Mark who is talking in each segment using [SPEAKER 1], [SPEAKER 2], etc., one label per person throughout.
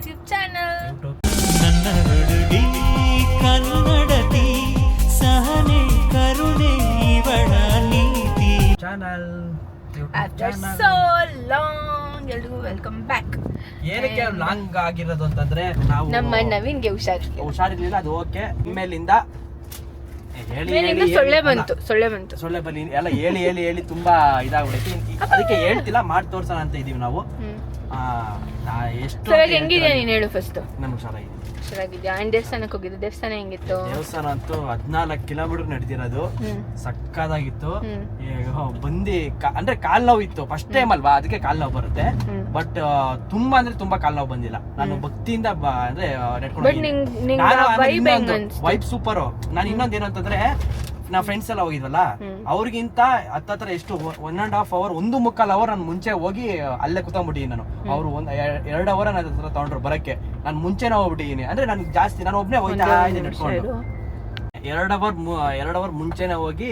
[SPEAKER 1] YouTube channel.
[SPEAKER 2] ನನ್ನ ಹುಡುಗಿ ಕನ್ನಡತಿ ಸಹನೆ ಕರುಣೆ ಇವಳ ನೀತಿ ಚಾನಲ್.
[SPEAKER 1] ಆಫ್ಟರ್ ಸೋ ಲಾಂಗ್ ಎಲ್ರಿಗೂ ವೆಲ್ಕಮ್ ಬ್ಯಾಕ್.
[SPEAKER 2] ಏನಕ್ಕೆ ಲಾಂಗ್ ಆಗಿರೋದು ಅಂತಂದ್ರೆ ನಾವು
[SPEAKER 1] ನಮ್ಮ ನವೀನ್ಗೆ
[SPEAKER 2] ಹುಷಾರಿರ್ಲಿಲ್ಲ. ಅದು ಓಕೆ. ಮೇಲಿಂದ
[SPEAKER 1] ಸೊಳ್ಳೆ ಬಂತು
[SPEAKER 2] ಸೊಳ್ಳೆ ಬಲ್ಲಿ ಎಲ್ಲ ಹೇಳಿ ತುಂಬಾ ಇದಾಗ್ಬಿಡೈತಿ. ಅದಕ್ಕೆ ಹೇಳ್ತಿಲ್ಲ, ಮಾಡಿ ತೋರ್ಸೋಣ ಅಂತ ಇದೀವಿ ನಾವು. ಎಷ್ಟು
[SPEAKER 1] ಹೆಂಗಿದ್ಯಾ ನೀನ್ ಹೇಳು ಫಸ್ಟ್.
[SPEAKER 2] ನಮ್ಗೆ ಹುಷಾರಾಗಿದ್ಯಾ?
[SPEAKER 1] ಅಂಡ್ ದೇವಸ್ಥಾನಕ್ಕೆ ಹೋಗಿದ್ದು. ದೇವಸ್ಥಾನ ಹೆಂಗಿತ್ತು?
[SPEAKER 2] ದೇವಸ್ಥಾನ ಅಂತೂ 14 ಕಿಲೋಮೀಟರ್ ನಡೆದಿರೋದು. ಸಕ್ಕದಾಗಿತ್ತು. ಬಂದಿ ಅಂದ್ರೆ ಕಾಲ್ ನೋವು ಇತ್ತು. ಫಸ್ಟ್ ಟೈಮ್ ಅಲ್ವಾ, ಅದಕ್ಕೆ ಕಾಲ್ ನೋವು ಬರುತ್ತೆ. ಬಟ್ ತುಂಬಾ ಅಂದ್ರೆ ತುಂಬಾ ಕಾಲ್ ನೋವು ಬಂದಿಲ್ಲ. ನಾನು ಭಕ್ತಿಯಿಂದ ಅಂದ್ರೆ ವೈಬ್ ಸೂಪರ್. ನಾನು ಇನ್ನೊಂದ್ ಏನು ಅಂತಂದ್ರೆ, ನಾವು ಫ್ರೆಂಡ್ಸ್ ಎಲ್ಲ ಹೋಗಿದ್ವಲ್ಲ, ಅವ್ರಿಗಿಂತ ಹತ್ತತ್ರ ಎಷ್ಟು 1.5 hour 1.25 hour ನಾನು ಮುಂಚೆ ಹೋಗಿ ಅಲ್ಲೇ ಕುತ್ಕೊಂಡ್ಬಿಟ್ಟಿದ್ದೀನಿ. ನಾನು ಅವ್ರು 1-2 hour ನನ್ನ ಹತ್ರ ತಗೊಂಡ್ರು ಬರಕ್ಕೆ. ನಾನು ಮುಂಚೆನೇ ಹೋಗ್ಬಿಟ್ಟಿದ್ದೀನಿ. ಅಂದ್ರೆ ನನ್ಗೆ ಜಾಸ್ತಿ, ನಾನು ಒಬ್ನೇ ಹೋಗ್ತಾ ಇದ್ದೀನಿ ನಡ್ಕೊಂಡು. 2 hour ಮುಂಚೆನೆ ಹೋಗಿ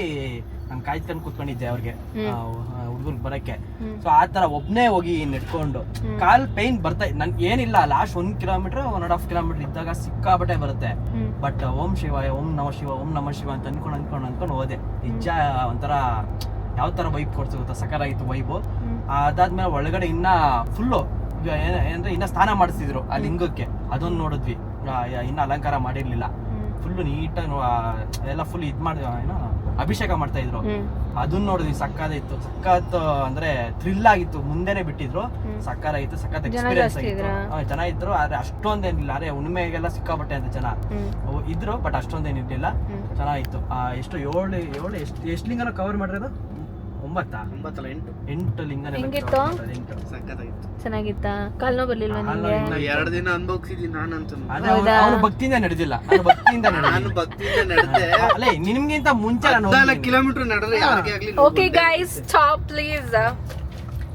[SPEAKER 2] ನಾನು ಕಾಯ್ಕೊಂಡು ಕುತ್ಕೊಂಡಿದ್ದೆ ಅವ್ರಿಗೆ, ಹುಡುಗರ್ಗೆ ಬರಕ್ಕೆ. ಸೊ ಆತರ ಒಬ್ನೇ ಹೋಗಿ ನೆಡ್ಕೊಂಡು ಕಾಲ್ ಪೈನ್ ಬರ್ತಾ ನನ್ ಏನಿಲ್ಲ. ಲಾಸ್ಟ್ 1 kilometer 1.5 kilometer ಇದ್ದಾಗ ಸಿಕ್ಕಾಬಟ್ಟೆ ಬರುತ್ತೆ. ಬಟ್ ಓಂ ಶಿವಾಯ, ಓಂ ನಮ ಶಿವ, ಓಂ ನಮ ಶಿವ ಅಂತ ಅನ್ಕೊಂಡು ಹೋದೆ. ನಿಜ ಒಂಥರ ಯಾವ ತರ ವೈಬ್ ಕೊಡ್ಸಿಗುತ್ತ, ಸಕರಾಗಿತ್ತು ವೈಬು. ಅದಾದ್ಮೇಲೆ ಒಳಗಡೆ ಇನ್ನ ಫುಲ್ಲು ಏನಂದ್ರೆ ಇನ್ನ ಸ್ನಾನ ಮಾಡಿಸ್ತಿದ್ರು ಆ ಲಿಂಗಕ್ಕೆ. ಅದೊಂದು ನೋಡಿದ್ವಿ. ಇನ್ನ ಅಲಂಕಾರ ಮಾಡಿರ್ಲಿಲ್ಲ. ಫುಲ್ಲು ನೀಟಾಗಿ ಎಲ್ಲ ಫುಲ್ ಇದ್ ಮಾಡಿ ಏನೋ ಅಭಿಷೇಕ ಮಾಡ್ತಾ ಇದ್ರು. ಅದನ್ನ ನೋಡಿದ್ವಿ. ಸಕ್ಕತ್ತಾಗಿತ್ತು. ಸಖತ್ ಅಂದ್ರೆ ಥ್ರಿಲ್ ಆಗಿತ್ತು. ಮುಂದೆನೆ ಬಿಟ್ಟಿದ್ರು. ಸಕ್ಕತ್ತಾಗಿತ್ತು. ಸಖತ್ ಎಕ್ಸ್ಪೀರಿಯನ್ಸ್ ಆಗಿತ್ತು. ಜನ ಇದ್ರು, ಆದ್ರೆ ಅಷ್ಟೊಂದೇನಿಲ್ಲ. ಅರೆ ಹುಣ್ಣಿಮೆಗೆಲ್ಲ ಸಿಕ್ಕಾಬಟ್ಟೆ ಅಂತ ಜನ ಇದ್ರು, ಬಟ್ ಅಷ್ಟೊಂದೇನಿರ್ಲಿಲ್ಲ. ಚೆನ್ನಾಗಿತ್ತು. ಎಷ್ಟು ಲಿಂಗನ ಕವರ್ ಮಾಡಿರೋದು? 8 ಲಿಂಗನ.
[SPEAKER 1] ಚೆನ್ನಾಗಿತ್ತಾ? ಕಾಲ್ ನೋವು ಬರ್ಲಿಲ್ಲ ನಿಮ್ಗೆ?
[SPEAKER 3] 2 ದಿನ ಅನುಭವಿಸಿದೀನಿ ನಾನಂತೂ.
[SPEAKER 2] ಅವನು ಭಕ್ತಿಯಿಂದ ನಡೆದಿಲ್ಲ.
[SPEAKER 3] ನಾನು ಭಕ್ತಿಯಿಂದ ನಡೆದೆ.
[SPEAKER 2] ಅಲ್ಲೇ ನಿಮ್ಗಿಂತ ಮುಂಚೆ
[SPEAKER 3] 14 ಕಿಲೋಮೀಟರ್ ನಡೆದ್ರೆ ಯಾರಿಗೆ ಆಗ್ಲಿ.
[SPEAKER 1] Okay guys, stop please.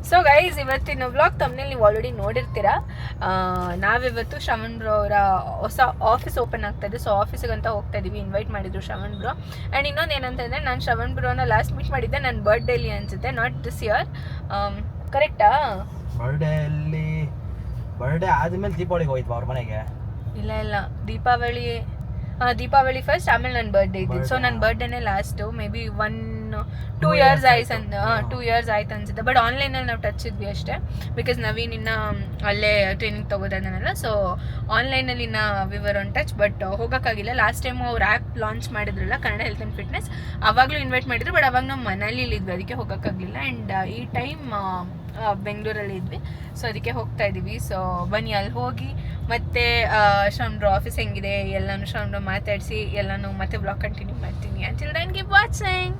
[SPEAKER 1] So guys, ಇವತ್ತಿನ ವ್ಲಾಗ್ ತಮ್ಮನೇಲಿ ನೀವು ಆಲ್ರೆಡಿ ನೋಡಿರ್ತೀರಾ. ನಾವಿವತ್ತು ಶ್ರವಣ್ ಬ್ರೋ ಅವರ ಹೊಸ ಆಫೀಸ್ ಓಪನ್ ಆಗ್ತಾ ಇದೆ. ಸೊ ಆಫೀಸಿಗಂತ ಹೋಗ್ತಾ ಇದೀವಿ. ಇನ್ವೈಟ್ ಮಾಡಿದ್ರು ಶ್ರವಣ್ ಬ್ರೋ. ಆ್ಯಂಡ್ ಇನ್ನೊಂದು ಏನಂತಂದರೆ, ನಾನು ಶ್ರವಣ್ ಬ್ರೋನ ಲಾಸ್ಟ್ ಮೀಟ್ ಮಾಡಿದ್ದೆ ನನ್ನ ಬರ್ಡೇಲಿ ಅನ್ಸುತ್ತೆ, ನಾಟ್ ದಿಸ್ ಇಯರ್. ಕರೆಕ್ಟಾ?
[SPEAKER 2] ಬರ್ಡೇ ಆದ್ಮೇಲೆ ದೀಪಾವಳಿಗೆ ಹೋಯ್ತು ಅವ್ರ ಮನೆಗೆ.
[SPEAKER 1] ಇಲ್ಲ, ದೀಪಾವಳಿ ಫಸ್ಟ್, ಆಮೇಲೆ ನನ್ನ ಬರ್ಡೇ ಇದ್ದಿದ್ದು. ಸೊ ನನ್ನ ಬರ್ಡೇನೇ ಲಾಸ್ಟು. ಮೇ ಬಿ 2 years ಆಯ್ತು ಅನ್ಸುತ್ತೆ. ಬಟ್ ಆನ್ಲೈನಲ್ಲಿ ನಾವು ಟಚ್ ಇದ್ವಿ ಅಷ್ಟೇ. ಬಿಕಾಸ್ ನವೀನ್ ಇನ್ನ ಅಲ್ಲೇ ಟ್ರೈನಿಂಗ್ ತಗೋದಾನಲ್ಲ. ಸೊ ಆನ್ಲೈನಲ್ಲಿ ಇನ್ನ we were on touch, but ಹೋಗೋಕ್ಕಾಗಿಲ್ಲ. ಲಾಸ್ಟ್ ಟೈಮ್ ಅವ್ರು ಆ್ಯಪ್ ಲಾಂಚ್ ಮಾಡಿದ್ರಲ್ಲ, ಕನ್ನಡ ಹೆಲ್ತ್ ಆ್ಯಂಡ್ ಫಿಟ್ನೆಸ್, ಅವಾಗಲೂ ಇನ್ವೈಟ್ ಮಾಡಿದ್ರು. ಬಟ್ ಅವಾಗ ನಾವು ಮನೇಲಿ ಇದ್ವಿ, ಅದಕ್ಕೆ ಹೋಗೋಕ್ಕಾಗಲಿಲ್ಲ. ಆ್ಯಂಡ್ ಈ ಟೈಮ್ ಬೆಂಗಳೂರಲ್ಲಿ ಇದ್ವಿ. ಸೊ ಅದಕ್ಕೆ ಹೋಗ್ತಾ ಇದ್ದೀವಿ. ಸೊ ಬನ್ನಿ ಅಲ್ಲಿ ಹೋಗಿ ಮತ್ತೆ ಶ್ರವಣ್ ಬ್ರೋ ಆಫೀಸ್ ಹೆಂಗಿದೆ ಎಲ್ಲನೂ ಶ್ರವಣ್ ಬ್ರೋ ಮಾತಾಡಿಸಿ ಎಲ್ಲನೂ ಮತ್ತೆ ಬ್ಲಾಗ್ ಕಂಟಿನ್ಯೂ ಮಾಡ್ತೀನಿ. Until then keep watching.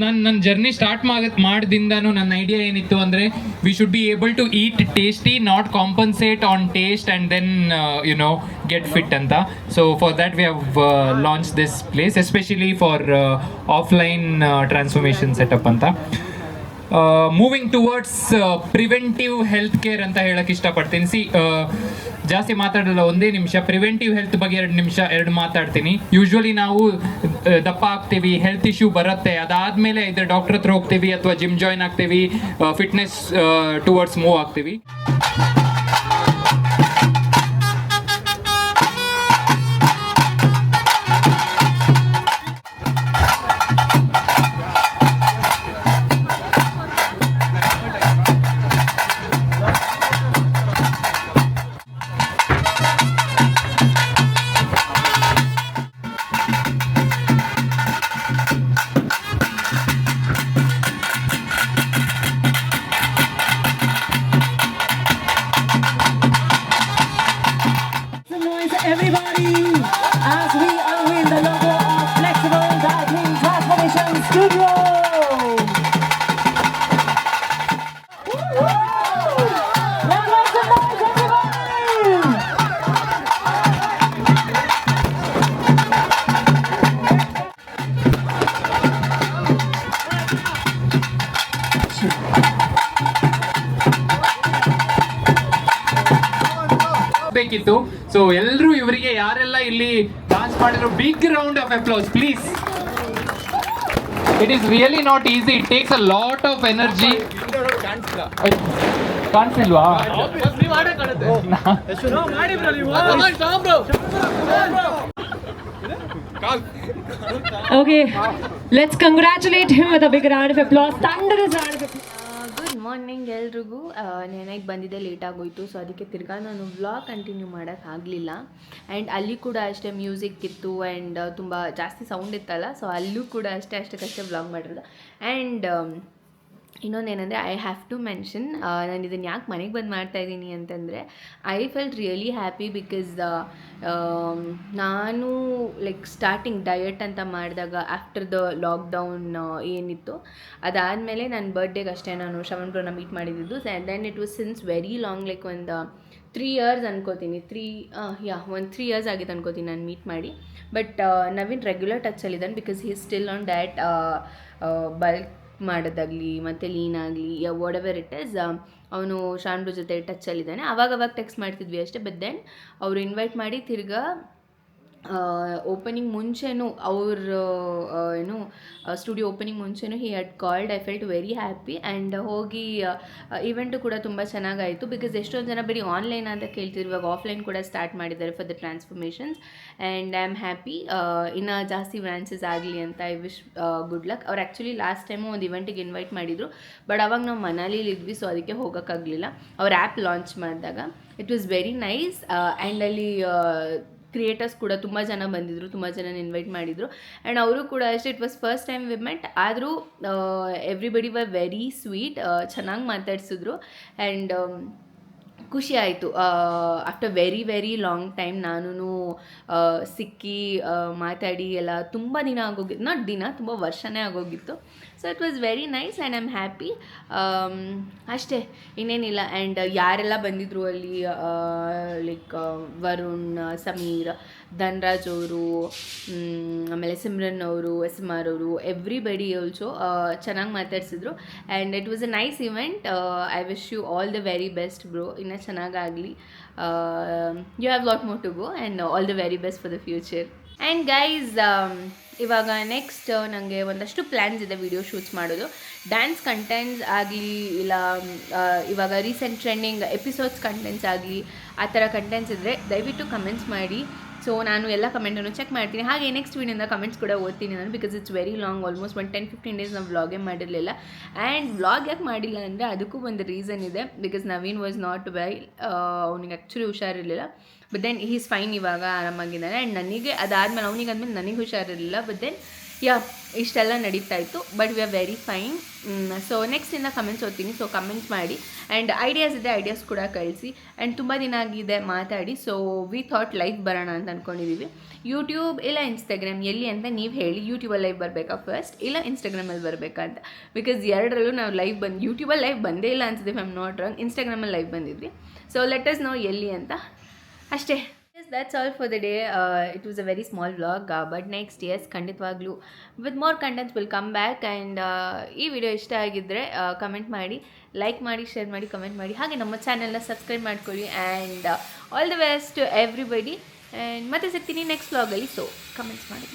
[SPEAKER 4] ನನ್ನ ಜರ್ನಿ ಸ್ಟಾರ್ಟ್ ಮಾಡಿದಿಂದನೂ ನನ್ನ ಐಡಿಯಾ ಏನಿತ್ತು ಅಂದರೆ, we should be able to eat tasty, not compensate on taste and then get fit ಅಂತ. So for that we have launch this place, especially for offline transformation setup ಅಂತ. Moving towards preventive health care ಅಂತ ಹೇಳಕ್ಕೆ ಇಷ್ಟಪಡ್ತೀನಿ. ಜಾಸ್ತಿ ಮಾತಾಡಲ್ಲ, 1 ನಿಮಿಷ. Preventive health ಬಗ್ಗೆ 2 ನಿಮಿಷ ಮಾತಾಡ್ತೀನಿ. ಯೂಶ್ವಲಿ ನಾವು ದಪ್ಪ ಆಗ್ತೀವಿ, ಹೆಲ್ತ್ ಇಶ್ಯೂ ಬರುತ್ತೆ, ಅದಾದಮೇಲೆ ಇದ್ರ ಡಾಕ್ಟರ್ ಹತ್ರ ಹೋಗ್ತೀವಿ ಅಥವಾ ಜಿಮ್ ಜಾಯ್ನ್ ಆಗ್ತೀವಿ, ಫಿಟ್ನೆಸ್ ಟುವರ್ಡ್ಸ್ ಮೂವ್ ಆಗ್ತೀವಿ.
[SPEAKER 5] Everybody, as we are in the logo of Flexible Dieting Transformation Studio. Now make some noise, everybody.
[SPEAKER 4] ಮಾಡ್ಬೇಕಿತ್ತು. ಸೊ ಎಲ್ಲರೂ ಇವರಿಗೆ ಯಾರೆಲ್ಲ ಇಲ್ಲಿ ಡಾನ್ಸ್ ಮಾಡಿದ್ರು big round of applause please. It is really not easy, it takes a lot of energy. ಕಾಣಿಸಿಲ್ವಾ?
[SPEAKER 5] Okay, let's congratulate him with a big round of applause. Thunderous round of applause.
[SPEAKER 1] Good morning ಎಲ್ರಿಗೂ. ನೆನಗೆ ಬಂದಿದ್ದೆ late ಆಗೋಯ್ತು, so ಅದಕ್ಕೆ ತಿರ್ಗಾ ನಾನು vlog continue ಮಾಡೋಕ್ಕಾಗಲಿಲ್ಲ. And ಅಲ್ಲಿ ಕೂಡ ಅಷ್ಟೇ ಮ್ಯೂಸಿಕ್ ಇತ್ತು ಆ್ಯಂಡ್ ತುಂಬ ಜಾಸ್ತಿ ಸೌಂಡ್ ಇತ್ತಲ್ಲ, ಸೊ ಅಲ್ಲೂ ಕೂಡ ಅಷ್ಟಕ್ಕಷ್ಟೇ ವ್ಲಾಗ್ ಮಾಡಿರೋದು. ಆ್ಯಂಡ್ ಇನ್ನೊಂದೇನೆಂದರೆ ಐ ಹ್ಯಾವ್ ಟು ಮೆನ್ಷನ್, ನಾನು ಇದನ್ನು ಯಾಕೆ ಮನೆಗೆ ಬಂದು ಮಾಡ್ತಾಯಿದ್ದೀನಿ ಅಂತಂದರೆ I felt really happy because ನಾನು ಲೈಕ್ ಸ್ಟಾರ್ಟಿಂಗ್ ಡಯಟ್ ಅಂತ ಮಾಡಿದಾಗ ಆಫ್ಟರ್ ದ ಲಾಕ್ಡೌನ್ ಏನಿತ್ತು ಅದಾದಮೇಲೆ ನನ್ನ ಬರ್ಡೇಗೆ ಅಷ್ಟೇ ನಾನು ಶ್ರವಣ್ ಬ್ರೋನ ಮೀಟ್ ಮಾಡಿದ್ದು. Then it was since very long, like ಒಂದು 3 years ಅನ್ಕೋತೀನಿ. 3 years ಆಗಿತ್ತು ಅನ್ಕೋತೀನಿ ನಾನು ಮೀಟ್ ಮಾಡಿ. ಬಟ್ ನವೀನ್ ರೆಗ್ಯುಲರ್ ಟಚಲ್ಲಿದ್ದಾನೆ because he is still on that bulk ಮಾಡೋದಾಗಲಿ ಮತ್ತು ಲೀನ್ ಆಗಲಿ ವಾಟ್ ಎವರ್ ಇಟ್ ಈಸ್, ಅವನು ಶಾನ್ರು ಜೊತೆ ಟಚಲ್ಲಿದ್ದಾನೆ. ಅವಾಗವಾಗ ಟೆಕ್ಸ್ಟ್ ಮಾಡ್ತಿದ್ವಿ ಅಷ್ಟೇ. ಬಟ್ ದೆನ್ ಅವರು ಇನ್ವೈಟ್ ಮಾಡಿ ತಿರ್ಗಾ ಓಪನಿಂಗ್ ಮುಂಚೆನೂ ಅವರು ಏನು ಸ್ಟುಡಿಯೋ ಓಪನಿಂಗ್ ಮುಂಚೆನೂ he had called. I felt very happy. And ಹೋಗಿ ಇವೆಂಟು ಕೂಡ ತುಂಬ ಚೆನ್ನಾಗಾಯಿತು ಬಿಕಾಸ್ ಎಷ್ಟೊಂದು ಜನ ಬರೀ ಆನ್ಲೈನ್ ಅಂತ ಕೇಳ್ತಿದ್ರು, ಇವಾಗ ಆಫ್ಲೈನ್ ಕೂಡ ಸ್ಟಾರ್ಟ್ ಮಾಡಿದ್ದಾರೆ for the transformations. And I am happy ಇನ್ನೂ ಜಾಸ್ತಿ ಬ್ರಾಂಚಸ್ ಆಗಲಿ ಅಂತ ಐ ವಿಶ್ ಗುಡ್ ಲಕ್. ಅವ್ರು ಆ್ಯಕ್ಚುಲಿ ಲಾಸ್ಟ್ ಟೈಮು ಒಂದು ಇವೆಂಟಿಗೆ ಇನ್ವೈಟ್ ಮಾಡಿದರು, ಬಟ್ ಅವಾಗ ನಾವು ಮನಾಲಿಲಿದ್ವಿ, ಸೊ ಅದಕ್ಕೆ ಹೋಗೋಕ್ಕಾಗಲಿಲ್ಲ. ಅವ್ರ ಆ್ಯಪ್ ಲಾಂಚ್ ಮಾಡಿದಾಗ it was very nice. And ಅಲ್ಲಿ ಕ್ರಿಯೇಟರ್ಸ್ ಕೂಡ ತುಂಬ ಜನ ಬಂದಿದ್ದರು, ತುಂಬ ಜನ ಇನ್ವೈಟ್ ಮಾಡಿದರು. ಆ್ಯಂಡ್ ಅವರು ಕೂಡ ಅಷ್ಟೇ, it was first time we met. ಆದರೂ ಎವ್ರಿಬಡಿ ವರ್ ವೆರಿ ಸ್ವೀಟ್, ಚೆನ್ನಾಗಿ ಮಾತಾಡ್ಸಿದ್ರು. ಆ್ಯಂಡ್ ಖುಷಿ ಆಯಿತು. After very very long time ನಾನು ಸಿಕ್ಕಿ ಮಾತಾಡಿ ಎಲ್ಲ ತುಂಬ ದಿನ ಆಗೋಗಿತ್ತು, ನಾಟ್ ದಿನ, ತುಂಬ ವರ್ಷನೇ ಆಗೋಗಿತ್ತು. So it was very nice and I am happy. ಅಷ್ಟೇ, ಇನ್ನೇನಿಲ್ಲ. ಆ್ಯಂಡ್ ಯಾರೆಲ್ಲ ಬಂದಿದ್ದರು ಅಲ್ಲಿ, ಲೈಕ್ ವರುಣ್, ಸಮೀರ್, ಧನ್ರಾಜ್ ಅವರು, ಆಮೇಲೆ ಸಿಮ್ರನ್ ಅವರು, SMR ಅವರು, ಎವ್ರಿಬಡಿ ಆಲ್ಸೋ ಚೆನ್ನಾಗಿ ಮಾತಾಡ್ಸಿದ್ರು. And it was a nice event. I wish you all the very best bro, ಇನ್ನೂ ಚೆನ್ನಾಗಾಗಲಿ. You have lot more to go and all the very best for the future. And guys, ಇವಾಗ next ನನಗೆ ಒಂದಷ್ಟು plans ಇದೆ video shoots ಮಾಡೋದು. Dance contents ಆಗಲಿ, ಇಲ್ಲ ಇವಾಗ ರೀಸೆಂಟ್ ಟ್ರೆಂಡಿಂಗ್ ಎಪಿಸೋಡ್ಸ್ ಕಂಟೆಂಟ್ಸ್ ಆಗಲಿ, ಆ ಥರ ಕಂಟೆಂಟ್ಸ್ ಇದ್ದರೆ ದಯವಿಟ್ಟು ಕಮೆಂಟ್ಸ್ ಮಾಡಿ. ಸೊ ನಾನು ಎಲ್ಲ ಕಮೆಂಟನ್ನು ಚೆಕ್ ಮಾಡ್ತೀನಿ. ಹಾಗೆ ನೆಕ್ಸ್ಟ್ ವೀಡಿಯೋಯಿಂದ ಕಮೆಂಟ್ಸ್ ಕೂಡ ಓದ್ತೀನಿ ನಾನು, because it's very long, almost 10-15 days ನಾವು ವ್ಲಾಗೇ ಮಾಡಿರಲಿಲ್ಲ. ಆ್ಯಂಡ್ ವ್ಲಾಗ್ ಯಾಕೆ ಮಾಡಿಲ್ಲ ಅಂದರೆ ಅದಕ್ಕೂ ಒಂದು ರೀಸನ್ ಇದೆ. Because Naveen was not well, ಅವನಿಗೆ ಆ್ಯಕ್ಚುಲಿ ಹುಷಾರಿರಲಿಲ್ಲ. ಬಟ್ ದೆನ್ ಹೀಸ್ ಫೈನ್, ಇವಾಗ ಆರಾಮಾಗಿದ್ದಾನೆ. ಆ್ಯಂಡ್ ನನಗೆ ಅದಾದಮೇಲೆ ಅವನಿಗೆ ಆದಮೇಲೆ ನನಗೆ ಹುಷಾರಿರಲಿಲ್ಲ. ಬಟ್ ದೆನ್ ಇಷ್ಟೆಲ್ಲ ನಡೀತಾ ಇತ್ತು. But we are very fine. So ನೆಕ್ಸ್ಟಿಂದ ಕಮೆಂಟ್ಸ್ ಓದ್ತೀನಿ, ಸೊ ಕಮೆಂಟ್ಸ್ ಮಾಡಿ. ಆ್ಯಂಡ್ ಐಡಿಯಾಸ್ ಇದೆ, ಐಡಿಯಾಸ್ ಕೂಡ ಕಳಿಸಿ. ಆ್ಯಂಡ್ ತುಂಬ ದಿನ ಆಗಿದೆ ಮಾತಾಡಿ, ಸೊ ವಿ ಥಾಟ್ ಲೈವ್ ಬರೋಣ ಅಂತ ಅಂದ್ಕೊಂಡಿದ್ದೀವಿ. ಯೂಟ್ಯೂಬ್ ಇಲ್ಲ ಇನ್ಸ್ಟಾಗ್ರಾಮ್, ಎಲ್ಲಿ ಅಂತ ನೀವು ಹೇಳಿ. ಯೂಟ್ಯೂಬಲ್ಲಿ ಲೈವ್ ಬರಬೇಕಾ ಫಸ್ಟ್, ಇಲ್ಲ ಇನ್ಸ್ಟಾಗ್ರಾಮಲ್ಲಿ ಬರಬೇಕಾ ಅಂತ. ಬಿಕಾಸ್ ಎರಡರಲ್ಲೂ ನಾವು ಲೈವ್ ಯೂಟ್ಯೂಬಲ್ಲಿ ಲೈವ್ ಬಂದೇ ಇಲ್ಲ ಅನ್ಸುತ್ತೆ, ಐ ಆಮ್ ನಾಟ್ ರಾಂಗ್. ಇನ್ಸ್ಟಾಗ್ರಾಮಲ್ಲಿ ಲೈವ್ ಬಂದಿದ್ವಿ. ಸೊ ಲೆಟ್ ಅಸ್ ನೋ ಎಲ್ಲಿ ಅಂತ ಅಷ್ಟೇ. That's all for the day. It was a very small vlog, but next, yes, ಖಂಡಿತವಾಗ್ಲೂ with more contents will come back. And ಈ ವಿಡಿಯೋ ಇಷ್ಟ ಆಗಿದ್ದರೆ comment ಮಾಡಿ, ಲೈಕ್ ಮಾಡಿ, ಶೇರ್ ಮಾಡಿ, ಕಮೆಂಟ್ ಮಾಡಿ. ಹಾಗೆ ನಮ್ಮ ಚಾನೆಲ್ನ ಸಬ್ಸ್ಕ್ರೈಬ್ ಮಾಡ್ಕೊಳ್ಳಿ. And all the best to everybody. And ಮತ್ತೆ ಸಿಗ್ತೀನಿ ನೆಕ್ಸ್ಟ್ ವ್ಲಾಗಲ್ಲಿ. ಸೊ ಕಮೆಂಟ್ಸ್ ಮಾಡಿ.